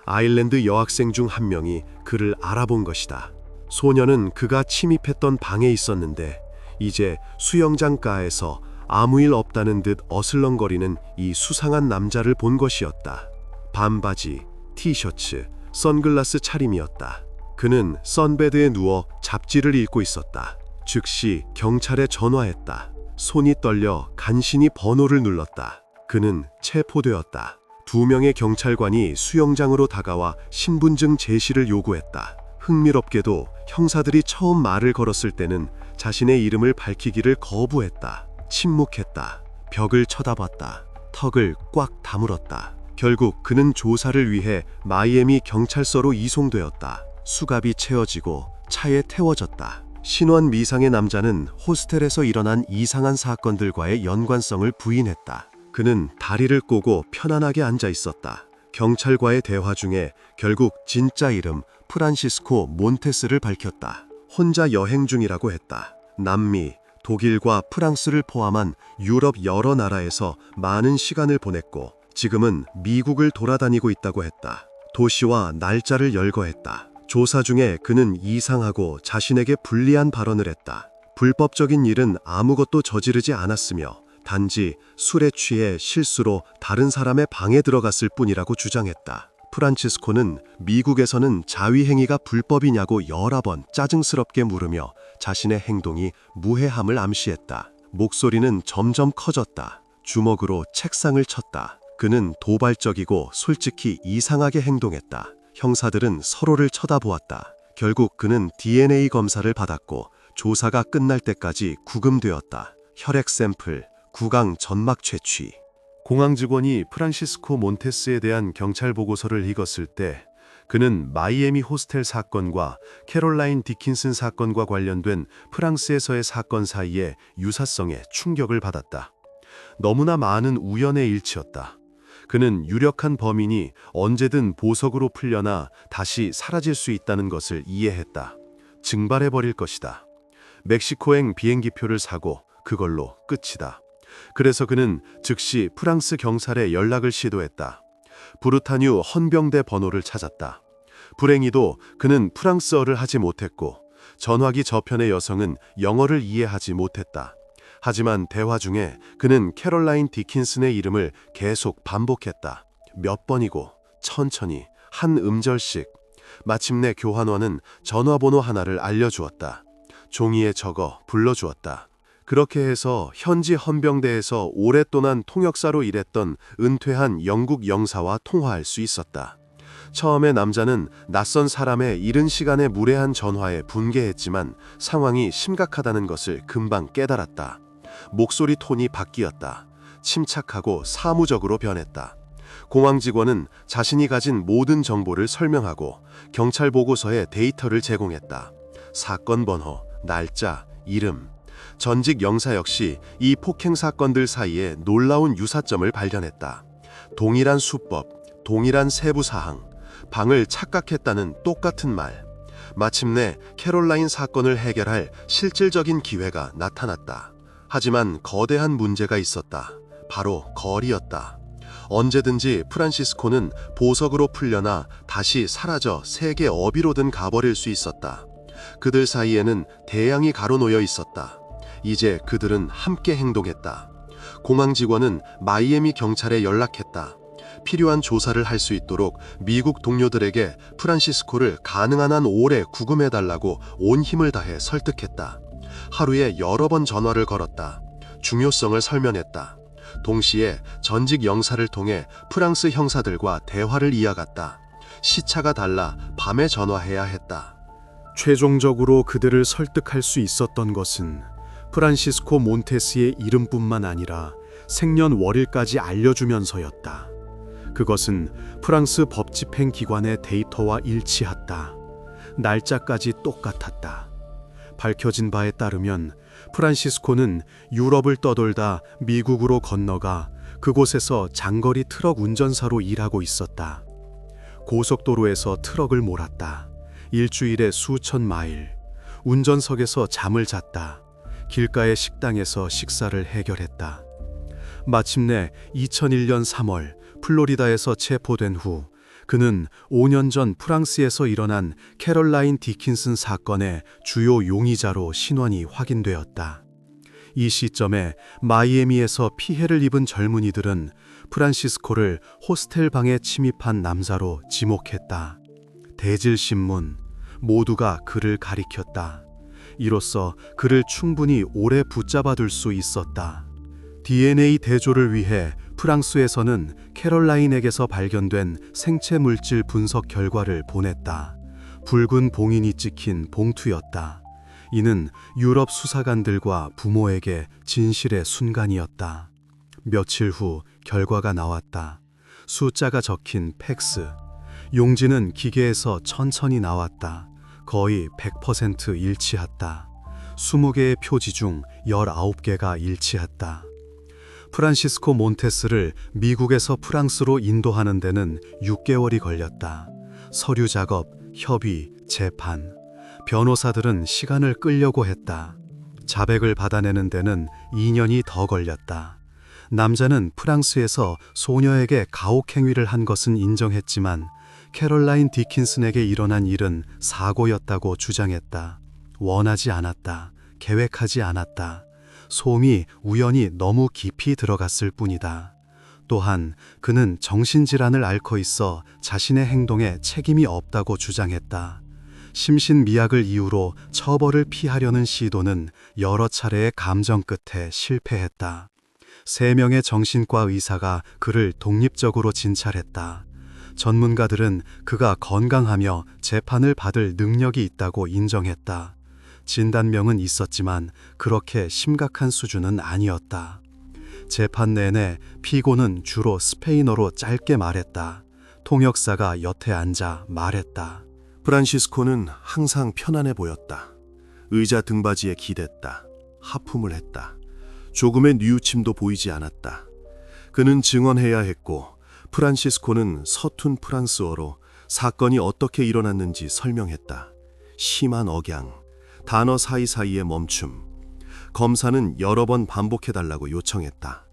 아일랜드 여학생 중 한 명이 그를 알아본 것이다. 소녀는 그가 침입했던 방에 있었는데 이제 수영장가에서 아무 일 없다는 듯 어슬렁거리는 이 수상한 남자를 본 것이었다. 반바지, 티셔츠, 선글라스 차림이었다. 그는 선베드에 누워 잡지를 읽고 있었다. 즉시 경찰에 전화했다. 손이 떨려 간신히 번호를 눌렀다. 그는 체포되었다. 2명의 경찰관이 수영장으로 다가와 신분증 제시를 요구했다. 흥미롭게도 형사들이 처음 말을 걸었을 때는 자신의 이름을 밝히기를 거부했다. 침묵했다. 벽을 쳐다봤다. 턱을 꽉 다물었다. 결국 그는 조사를 위해 마이애미 경찰서로 이송되었다. 수갑이 채워지고 차에 태워졌다. 신원 미상의 남자는 호스텔에서 일어난 이상한 사건들과의 연관성을 부인했다. 그는 다리를 꼬고 편안하게 앉아 있었다. 경찰과의 대화 중에 결국 진짜 이름 프란시스코 몬테스를 밝혔다. 혼자 여행 중이라고 했다. 남미, 독일과 프랑스를 포함한 유럽 여러 나라에서 많은 시간을 보냈고 지금은 미국을 돌아다니고 있다고 했다. 도시와 날짜를 열거했다. 조사 중에 그는 이상하고 자신에게 불리한 발언을 했다. 불법적인 일은 아무것도 저지르지 않았으며 단지 술에 취해 실수로 다른 사람의 방에 들어갔을 뿐이라고 주장했다. 프란치스코는 미국에서는 자위행위가 불법이냐고 여러 번 짜증스럽게 물으며 자신의 행동이 무해함을 암시했다. 목소리는 점점 커졌다. 주먹으로 책상을 쳤다. 그는 도발적이고 솔직히 이상하게 행동했다. 형사들은 서로를 쳐다보았다. 결국 그는 DNA 검사를 받았고 조사가 끝날 때까지 구금되었다. 혈액 샘플, 구강 점막 채취. 공항 직원이 프란시스코 몬테스에 대한 경찰 보고서를 읽었을 때 그는 마이애미 호스텔 사건과 캐롤라인 디킨슨 사건과 관련된 프랑스에서의 사건 사이에 유사성에 충격을 받았다. 너무나 많은 우연의 일치였다. 그는 유력한 범인이 언제든 보석으로 풀려나 다시 사라질 수 있다는 것을 이해했다. 증발해버릴 것이다. 멕시코행 비행기표를 사고 그걸로 끝이다. 그래서 그는 즉시 프랑스 경찰에 연락을 시도했다. 부르타뉴 헌병대 번호를 찾았다. 불행히도 그는 프랑스어를 하지 못했고 전화기 저편의 여성은 영어를 이해하지 못했다. 하지만 대화 중에 그는 캐롤라인 디킨슨의 이름을 계속 반복했다. 몇 번이고 천천히 한 음절씩. 마침내 교환원은 전화번호 하나를 알려주었다. 종이에 적어 불러주었다. 그렇게 해서 현지 헌병대에서 오랫동안 통역사로 일했던 은퇴한 영국 영사와 통화할 수 있었다. 처음에 남자는 낯선 사람의 이른 시간에 무례한 전화에 분개했지만 상황이 심각하다는 것을 금방 깨달았다. 목소리 톤이 바뀌었다. 침착하고 사무적으로 변했다. 공항 직원은 자신이 가진 모든 정보를 설명하고 경찰 보고서에 데이터를 제공했다. 사건 번호, 날짜, 이름. 전직 영사 역시 이 폭행 사건들 사이에 놀라운 유사점을 발견했다. 동일한 수법, 동일한 세부 사항, 방을 착각했다는 똑같은 말. 마침내 캐롤라인 사건을 해결할 실질적인 기회가 나타났다. 하지만 거대한 문제가 있었다. 바로 거리였다. 언제든지 프란시스코는 보석으로 풀려나 다시 사라져 세계 어비로든 가버릴 수 있었다. 그들 사이에는 대양이 가로놓여 있었다. 이제 그들은 함께 행동했다. 공항 직원은 마이애미 경찰에 연락했다. 필요한 조사를 할 수 있도록 미국 동료들에게 프란시스코를 가능한 한 오래 구금해달라고 온 힘을 다해 설득했다. 하루에 여러 번 전화를 걸었다. 중요성을 설명했다. 동시에 전직 영사를 통해 프랑스 형사들과 대화를 이어갔다. 시차가 달라 밤에 전화해야 했다. 최종적으로 그들을 설득할 수 있었던 것은 프란시스코 몬테스의 이름뿐만 아니라 생년월일까지 알려주면서였다. 그것은 프랑스 법집행 기관의 데이터와 일치했다. 날짜까지 똑같았다. 밝혀진 바에 따르면 프란시스코는 유럽을 떠돌다 미국으로 건너가 그곳에서 장거리 트럭 운전사로 일하고 있었다. 고속도로에서 트럭을 몰았다. 일주일에 수천 마일. 운전석에서 잠을 잤다. 길가의 식당에서 식사를 해결했다. 마침내 2001년 3월 플로리다에서 체포된 후 그는 5년 전 프랑스에서 일어난 캐럴라인 디킨슨 사건의 주요 용의자로 신원이 확인되었다. 이 시점에 마이애미에서 피해를 입은 젊은이들은 프란시스코를 호스텔 방에 침입한 남자로 지목했다. 대질신문, 모두가 그를 가리켰다. 이로써 그를 충분히 오래 붙잡아둘 수 있었다. DNA 대조를 위해 프랑스에서는 캐럴라인에게서 발견된 생체 물질 분석 결과를 보냈다. 붉은 봉인이 찍힌 봉투였다. 이는 유럽 수사관들과 부모에게 진실의 순간이었다. 며칠 후 결과가 나왔다. 숫자가 적힌 팩스. 용지는 기계에서 천천히 나왔다. 거의 100% 일치했다. 20개의 표지 중 19개가 일치했다. 프란시스코 몬테스를 미국에서 프랑스로 인도하는 데는 6개월이 걸렸다. 서류 작업, 협의, 재판. 변호사들은 시간을 끌려고 했다. 자백을 받아내는 데는 2년이 더 걸렸다. 남자는 프랑스에서 소녀에게 가혹행위를 한 것은 인정했지만 캐럴라인 디킨슨에게 일어난 일은 사고였다고 주장했다. 원하지 않았다. 계획하지 않았다. 솜이 우연히 너무 깊이 들어갔을 뿐이다. 또한 그는 정신질환을 앓고 있어 자신의 행동에 책임이 없다고 주장했다. 심신미약을 이유로 처벌을 피하려는 시도는 여러 차례의 감정 끝에 실패했다. 3명의 정신과 의사가 그를 독립적으로 진찰했다. 전문가들은 그가 건강하며 재판을 받을 능력이 있다고 인정했다. 진단명은 있었지만 그렇게 심각한 수준은 아니었다. 재판 내내 피고는 주로 스페인어로 짧게 말했다. 통역사가 옆에 앉아 말했다. 프란시스코는 항상 편안해 보였다. 의자 등받이에 기댔다. 하품을 했다. 조금의 뉘우침도 보이지 않았다. 그는 증언해야 했고 프란시스코는 서툰 프랑스어로 사건이 어떻게 일어났는지 설명했다. 심한 억양, 단어 사이사이의 멈춤. 검사는 여러 번 반복해달라고 요청했다.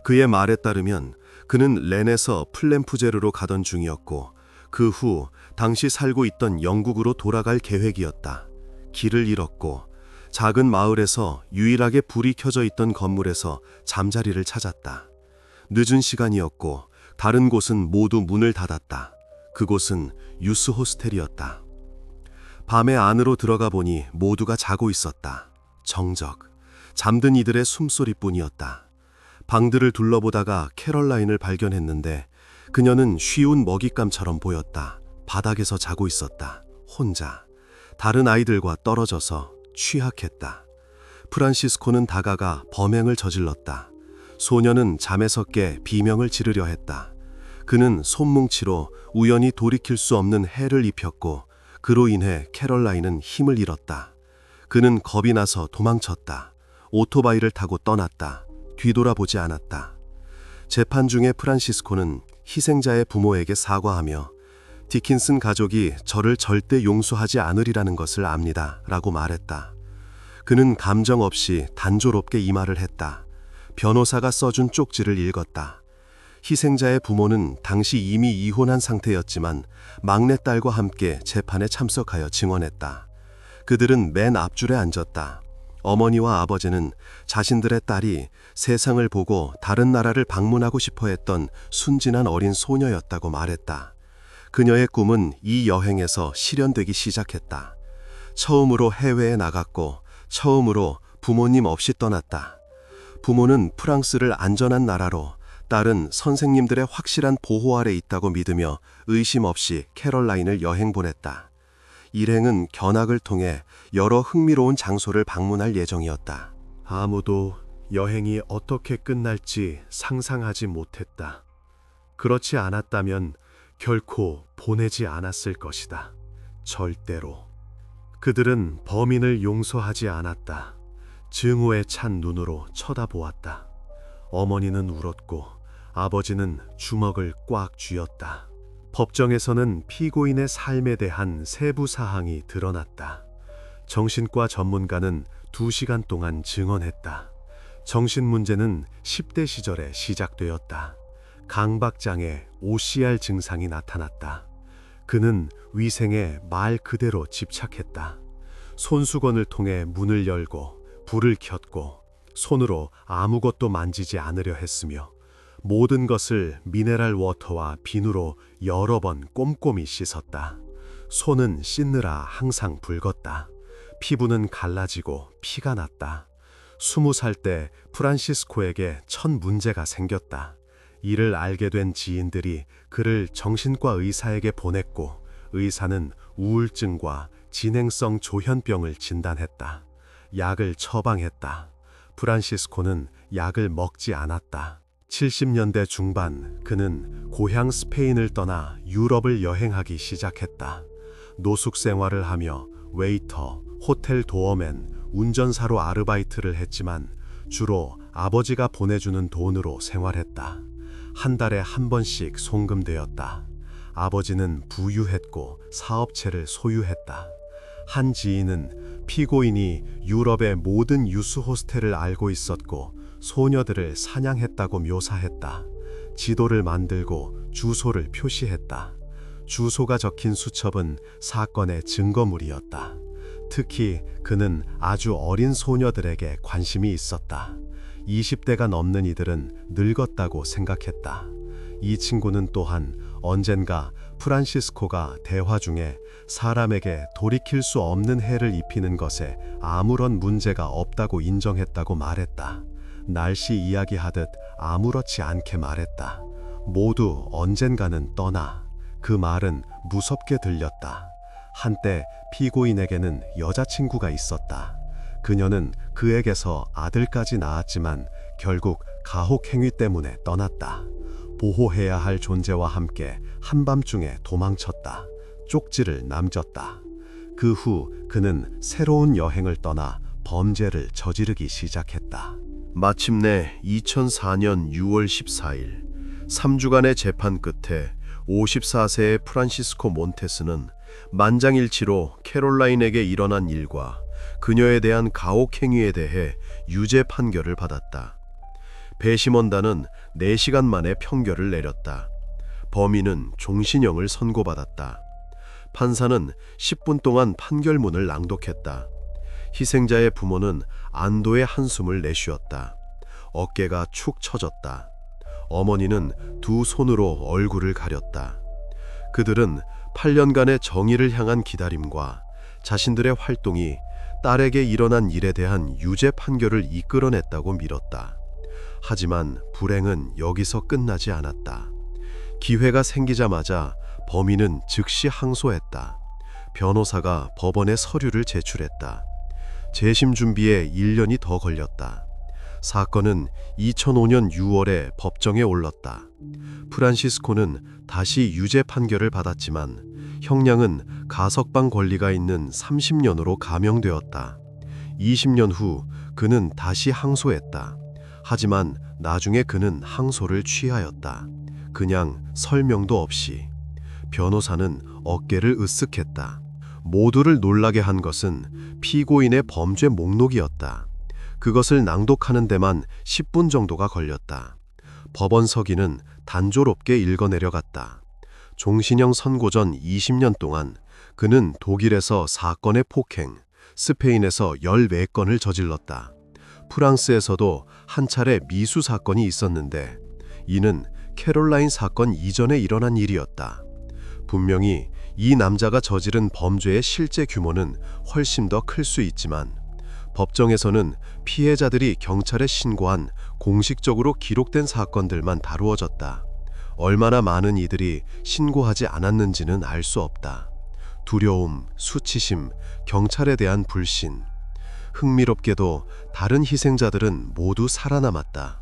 그의 말에 따르면 그는 렌에서 플렘푸제르로 가던 중이었고 그 후 당시 살고 있던 영국으로 돌아갈 계획이었다. 길을 잃었고 작은 마을에서 유일하게 불이 켜져 있던 건물에서 잠자리를 찾았다. 늦은 시간이었고 다른 곳은 모두 문을 닫았다. 그곳은 유스 호스텔이었다. 밤에 안으로 들어가 보니 모두가 자고 있었다. 정적, 잠든 이들의 숨소리뿐이었다. 방들을 둘러보다가 캐럴라인을 발견했는데 그녀는 쉬운 먹잇감처럼 보였다. 바닥에서 자고 있었다. 혼자. 다른 아이들과 떨어져서 취hak했다. 프란시스코는 다가가 범행을 저질렀다. 소녀는 잠에서 깨 비명을 지르려 했다. 그는 손뭉치로 우연히 돌이킬 수 없는 해를 입혔고 그로 인해 캐럴라인은 힘을 잃었다. 그는 겁이 나서 도망쳤다. 오토바이를 타고 떠났다. 뒤돌아보지 않았다. 재판 중에 프란시스코는 희생자의 부모에게 사과하며 디킨슨 가족이 저를 절대 용서하지 않으리라는 것을 압니다 라고 말했다. 그는 감정 없이 단조롭게 이 말을 했다. 변호사가 써준 쪽지를 읽었다. 희생자의 부모는 당시 이미 이혼한 상태였지만 막내딸과 함께 재판에 참석하여 증언했다. 그들은 맨 앞줄에 앉았다. 어머니와 아버지는 자신들의 딸이 세상을 보고 다른 나라를 방문하고 싶어 했던 순진한 어린 소녀였다고 말했다. 그녀의 꿈은 이 여행에서 실현되기 시작했다. 처음으로 해외에 나갔고 처음으로 부모님 없이 떠났다. 부모는 프랑스를 안전한 나라로, 딸은 선생님들의 확실한 보호 아래 있다고 믿으며 의심 없이 캐롤라인을 여행 보냈다. 일행은 견학을 통해 여러 흥미로운 장소를 방문할 예정이었다. 아무도 여행이 어떻게 끝날지 상상하지 못했다. 그렇지 않았다면 결코 보내지 않았을 것이다. 절대로. 그들은 범인을 용서하지 않았다. 증오에 찬 눈으로 쳐다보았다. 어머니는 울었고 아버지는 주먹을 꽉 쥐었다. 법정에서는 피고인의 삶에 대한 세부 사항이 드러났다. 정신과 전문가는 2시간 동안 증언했다. 정신 문제는 10대 시절에 시작되었다. 강박장애 OCR 증상이 나타났다. 그는 위생에 말 그대로 집착했다. 손수건을 통해 문을 열고 불을 켰고 손으로 아무것도 만지지 않으려 했으며 모든 것을 미네랄 워터와 비누로 여러 번 꼼꼼히 씻었다. 손은 씻느라 항상 붉었다. 피부는 갈라지고 피가 났다. 20살 때 프란시스코에게 첫 문제가 생겼다. 이를 알게 된 지인들이 그를 정신과 의사에게 보냈고 의사는 우울증과 진행성 조현병을 진단했다. 약을 처방했다. 프란시스코는 약을 먹지 않았다. 70년대 중반 그는 고향 스페인을 떠나 유럽을 여행하기 시작했다. 노숙 생활을 하며 웨이터, 호텔 도어맨, 운전사로 아르바이트를 했지만 주로 아버지가 보내주는 돈으로 생활했다. 한 달에 한 번씩 송금되었다. 아버지는 부유했고 사업체를 소유했다. 한 지인은 피고인이 유럽의 모든 유수 호스텔을 알고 있었고 소녀들을 사냥했다고 묘사했다. 지도를 만들고 주소를 표시했다. 주소가 적힌 수첩은 사건의 증거물이었다. 특히 그는 아주 어린 소녀들에게 관심이 있었다. 20대가 넘는 이들은 늙었다고 생각했다. 이 친구는 또한 언젠가 프란시스코가 대화 중에 사람에게 돌이킬 수 없는 해를 입히는 것에 아무런 문제가 없다고 인정했다고 말했다. 날씨 이야기하듯 아무렇지 않게 말했다. 모두 언젠가는 떠나. 그 말은 무섭게 들렸다. 한때 피고인에게는 여자친구가 있었다. 그녀는 그에게서 아들까지 낳았지만 결국 가혹행위 때문에 떠났다. 보호해야 할 존재와 함께 한밤중에 도망쳤다. 쪽지를 남겼다. 그 후 그는 새로운 여행을 떠나 범죄를 저지르기 시작했다. 마침내 2004년 6월 14일 3주간의 재판 끝에 54세의 프란시스코 몬테스는 만장일치로 캐롤라인에게 일어난 일과 그녀에 대한 가혹행위에 대해 유죄 판결을 받았다. 배심원단은 4시간 만에 평결을 내렸다. 범인은 종신형을 선고받았다. 판사는 10분 동안 판결문을 낭독했다. 희생자의 부모는 안도의 한숨을 내쉬었다. 어깨가 축 처졌다. 어머니는 두 손으로 얼굴을 가렸다. 그들은 8년간의 정의를 향한 기다림과 자신들의 활동이 딸에게 일어난 일에 대한 유죄 판결을 이끌어냈다고 믿었다. 하지만 불행은 여기서 끝나지 않았다. 기회가 생기자마자 범인은 즉시 항소했다. 변호사가 법원에 서류를 제출했다. 재심 준비에 1년이 더 걸렸다. 사건은 2005년 6월에 법정에 올랐다. 프란시스코는 다시 유죄 판결을 받았지만 형량은 가석방 권리가 있는 30년으로 감형되었다. 20년 후 그는 다시 항소했다. 하지만 나중에 그는 항소를 취하였다. 그냥 설명도 없이. 변호사는 어깨를 으쓱했다. 모두를 놀라게 한 것은 피고인의 범죄 목록이었다. 그것을 낭독하는 데만 10분 정도가 걸렸다. 법원 서기는 단조롭게 읽어내려갔다. 종신형 선고 전 20년 동안 그는 독일에서 사건의 폭행, 스페인에서 14건을 저질렀다. 프랑스에서도 한 차례 미수 사건이 있었는데 이는 캐롤라인 사건 이전에 일어난 일이었다. 분명히 이 남자가 저지른 범죄의 실제 규모는 훨씬 더 클 수 있지만 법정에서는 피해자들이 경찰에 신고한 공식적으로 기록된 사건들만 다루어졌다. 얼마나 많은 이들이 신고하지 않았는지는 알 수 없다. 두려움, 수치심, 경찰에 대한 불신. 흥미롭게도 다른 희생자들은 모두 살아남았다.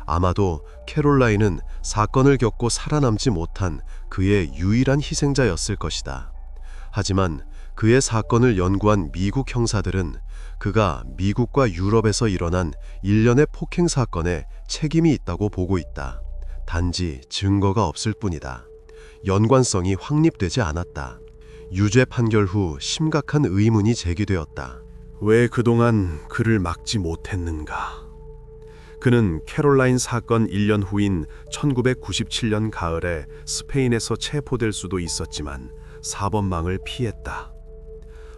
아마도 캐롤라인은 사건을 겪고 살아남지 못한 그의 유일한 희생자였을 것이다. 하지만 그의 사건을 연구한 미국 형사들은 그가 미국과 유럽에서 일어난 일련의 폭행 사건에 책임이 있다고 보고 있다. 단지 증거가 없을 뿐이다. 연관성이 확립되지 않았다. 유죄 판결 후 심각한 의문이 제기되었다. 왜 그동안 그를 막지 못했는가? 그는 캐롤라인 사건 1년 후인 1997년 가을에 스페인에서 체포될 수도 있었지만 사법망을 피했다.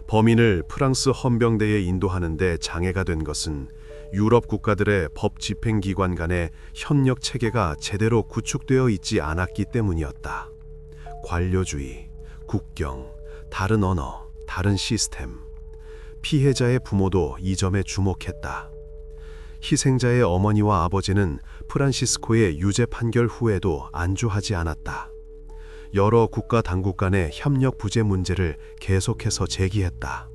범인을 프랑스 헌병대에 인도하는 데 장애가 된 것은 유럽 국가들의 법 집행기관 간의 협력 체계가 제대로 구축되어 있지 않았기 때문이었다. 관료주의, 국경, 다른 언어, 다른 시스템. 피해자의 부모도 이 점에 주목했다. 희생자의 어머니와 아버지는 프란시스코의 유죄 판결 후에도 안주하지 않았다. 여러 국가 당국 간의 협력 부재 문제를 계속해서 제기했다.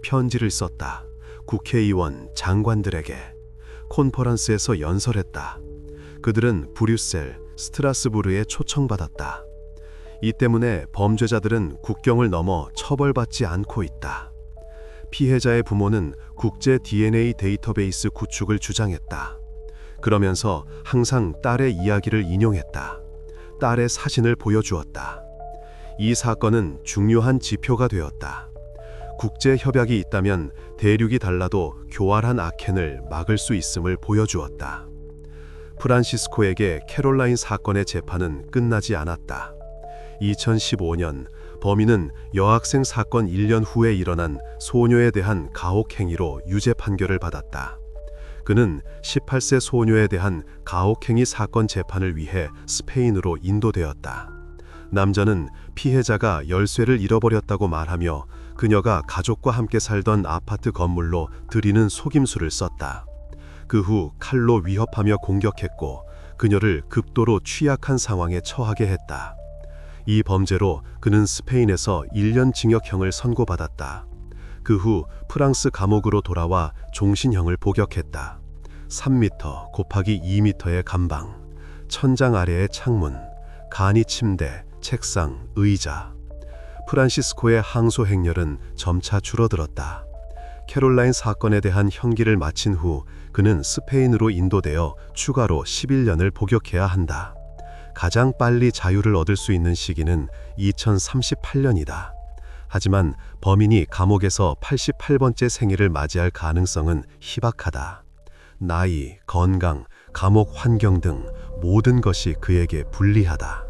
편지를 썼다. 국회의원, 장관들에게 콘퍼런스에서 연설했다. 그들은 브뤼셀, 스트라스부르에 초청받았다. 이 때문에 범죄자들은 국경을 넘어 처벌받지 않고 있다. 피해자의 부모는 국제 DNA 데이터베이스 구축을 주장했다. 그러면서 항상 딸의 이야기를 인용했다. 딸의 사진을 보여주었다. 이 사건은 중요한 지표가 되었다. 국제 협약이 있다면 대륙이 달라도 교활한 악행을 막을 수 있음을 보여주었다. 프란시스코에게 캐롤라인 사건의 재판은 끝나지 않았다. 2015년 범인은 여학생 사건 1년 후에 일어난 소녀에 대한 가혹행위로 유죄 판결을 받았다. 그는 18세 소녀에 대한 가혹행위 사건 재판을 위해 스페인으로 인도되었다. 남자는 피해자가 열쇠를 잃어버렸다고 말하며 그녀가 가족과 함께 살던 아파트 건물로 들이는 속임수를 썼다. 그 후 칼로 위협하며 공격했고 그녀를 극도로 취약한 상황에 처하게 했다. 이 범죄로 그는 스페인에서 1년 징역형을 선고받았다. 그 후 프랑스 감옥으로 돌아와 종신형을 복역했다. 3m 곱하기 2m의 감방, 천장 아래의 창문, 간이 침대, 책상, 의자. 프란시스코의 항소 행렬은 점차 줄어들었다. 캐롤라인 사건에 대한 형기를 마친 후 그는 스페인으로 인도되어 추가로 11년을 복역해야 한다. 가장 빨리 자유를 얻을 수 있는 시기는 2038년이다. 하지만 범인이 감옥에서 88번째 생일을 맞이할 가능성은 희박하다. 나이, 건강, 감옥 환경 등 모든 것이 그에게 불리하다.